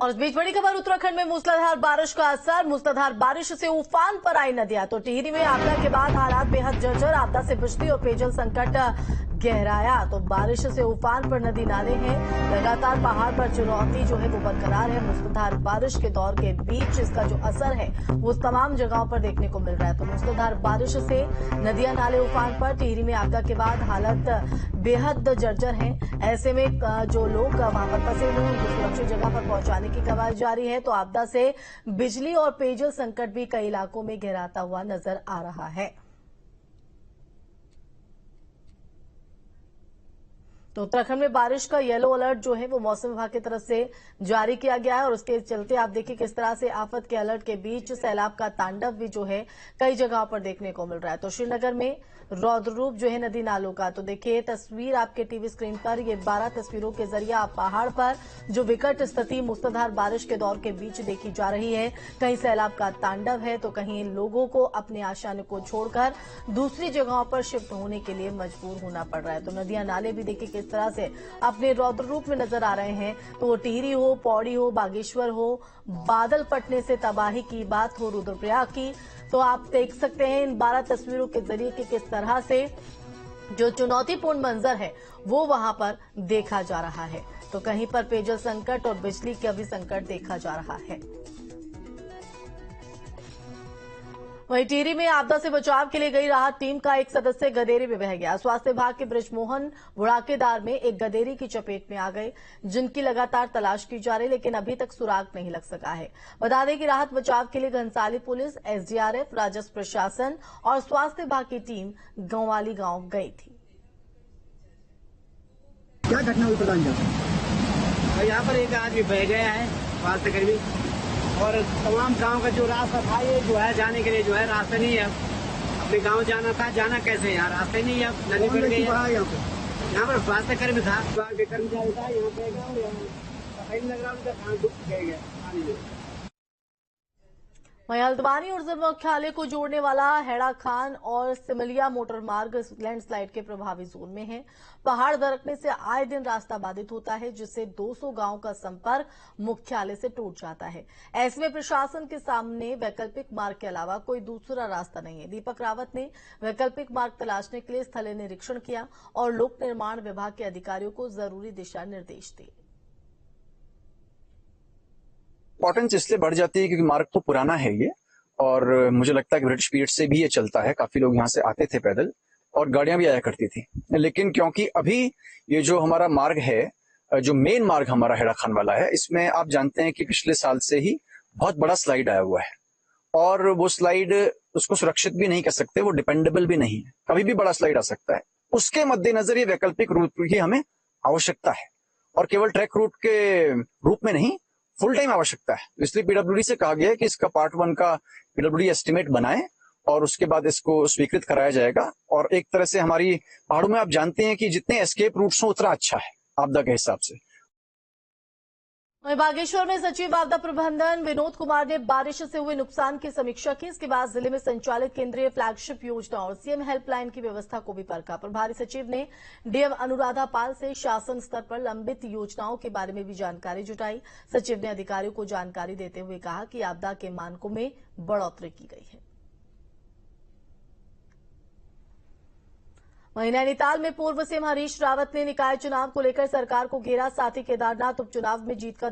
और इस बीच बड़ी खबर उत्तराखंड में मूसलाधार बारिश का असर। मूसलाधार बारिश से उफान पर आई नदियां। तो टिहरी में आपदा के बाद हालात बेहद जर्जर। आपदा से बिजली और पेयजल संकट गहराया। तो बारिश से उफान पर नदी नाले हैं। लगातार पहाड़ पर चुनौती जो है वो बरकरार है। मूसलाधार बारिश के दौर के बीच इसका जो असर है वो तमाम जगहों पर देखने को मिल रहा है। तो मूसलाधार बारिश से नदियां नाले उफान पर। टिहरी में आपदा के बाद हालत बेहद जर्जर है। ऐसे में जो लोग वहां पर फंसे हुए हैं उनको सुरक्षित जगह पर पहुंचाने की कवायद जारी है। तो आपदा से बिजली और पेयजल संकट भी कई इलाकों में गहराता हुआ नजर आ रहा है। तो उत्तराखंड में बारिश का येलो अलर्ट जो है वो मौसम विभाग की तरफ से जारी किया गया है और उसके चलते आप देखिए किस तरह से आफत के अलर्ट के बीच सैलाब का तांडव भी जो है कई जगहों पर देखने को मिल रहा है। तो श्रीनगर में रौद्र रूप जो है नदी नालों का। तो देखिए तस्वीर आपके टीवी स्क्रीन पर, ये 12 तस्वीरों के जरिए आप पहाड़ पर जो विकट स्थिति मूसलाधार बारिश के दौर के बीच देखी जा रही है। कहीं सैलाब का तांडव है तो कहीं लोगों को अपने आशियाने को छोड़कर दूसरी जगहों पर शिफ्ट होने के लिए मजबूर होना पड़ रहा है। तो नदियां नाले भी देखिए किस तरह से अपने रौद्र रूप में नजर आ रहे हैं। तो वो टिहरी हो, पौड़ी हो, बागेश्वर हो, बादल फटने से तबाही की बात हो, रुद्रप्रयाग की, तो आप देख सकते हैं इन 12 तस्वीरों के जरिए कि किस तरह से जो चुनौतीपूर्ण मंजर है वो वहां पर देखा जा रहा है। तो कहीं पर पेयजल संकट और बिजली का भी संकट देखा जा रहा है। वहीं टिहरी में आपदा से बचाव के लिए गई राहत टीम का एक सदस्य गदेरी में बह गया। स्वास्थ्य विभाग के बृजमोहन बुढ़ाकेदार में एक गदेरी की चपेट में आ गए, जिनकी लगातार तलाश की जा रही, लेकिन अभी तक सुराग नहीं लग सका है। बता दें कि राहत बचाव के लिए घनसाली पुलिस, एसडीआरएफ, राजस्व प्रशासन और स्वास्थ्य विभाग की टीम गंवाली गांव गई थी। क्या घटना हुई प्रधान जी? यहाँ पर एक आदमी बह गया है स्वास्थ्यकर्मी, और तमाम गांव का जो रास्ता था ये जो है जाने के लिए जो है रास्ता नहीं है। अपने गांव जाना था, जाना कैसे यहाँ रास्ते नहीं है। नदी बढ़ गई है। यहाँ पर स्वास्थ्यकर्मी था, कर्मचारी था, यहाँ पे सफाई लग रहा उनका डूब गए। वहीं हल्द्वानी और जिला मुख्यालय को जोड़ने वाला हैड़ा खान और सिमलिया मोटर मार्ग लैंडस्लाइड के प्रभावी जोन में है। पहाड़ दरकने से आए दिन रास्ता बाधित होता है, जिससे 200 गांव का संपर्क मुख्यालय से टूट जाता है। ऐसे में प्रशासन के सामने वैकल्पिक मार्ग के अलावा कोई दूसरा रास्ता नहीं है। दीपक रावत ने वैकल्पिक मार्ग तलाशने के लिए स्थलीय निरीक्षण किया और लोक निर्माण विभाग के अधिकारियों को जरूरी दिशा निर्देश दिए। इंपॉर्टेंस इसलिए बढ़ जाती है क्योंकि मार्ग तो पुराना है ये, और मुझे लगता है कि ब्रिटिश पीरियड से भी ये चलता है। काफी लोग यहाँ से आते थे पैदल और गाड़ियां भी आया करती थी। लेकिन क्योंकि अभी ये जो हमारा मार्ग है, जो मेन मार्ग हमारा हैड़ा खान वाला है, इसमें आप जानते हैं कि पिछले साल से ही बहुत बड़ा स्लाइड आया हुआ है, और वो स्लाइड उसको सुरक्षित भी नहीं कह सकते, वो डिपेंडेबल भी नहीं है, कभी भी बड़ा स्लाइड आ सकता है। उसके मद्देनजर ये वैकल्पिक रूट की हमें आवश्यकता है, और केवल ट्रैक रूट के रूप में नहीं, फुल टाइम आवश्यकता है। इसलिए पीडब्ल्यूडी से कहा गया है कि इसका पार्ट 1 का पीडब्ल्यूडी एस्टिमेट बनाए और उसके बाद इसको स्वीकृत कराया जाएगा। और एक तरह से हमारी पहाड़ों में आप जानते हैं कि जितने एस्केप रूट्स हो उतना अच्छा है आपदा के हिसाब से। वहीं बागेश्वर में सचिव आपदा प्रबंधन विनोद कुमार ने बारिश से हुए नुकसान की समीक्षा की। इसके बाद जिले में संचालित केंद्रीय फ्लैगशिप योजना और सीएम हेल्पलाइन की व्यवस्था को भी परखा। प्रभारी सचिव ने डीएम अनुराधा पाल से शासन स्तर पर लंबित योजनाओं के बारे में भी जानकारी जुटाई। सचिव ने अधिकारियों को जानकारी देते हुए कहा कि आपदा के मानकों में बढ़ोतरी की गई है। वहीं नैनीताल में पूर्व सीएम हरीश रावत ने निकाय चुनाव को लेकर सरकार को घेरा। साथ ही केदारनाथ उपचुनाव में जीत का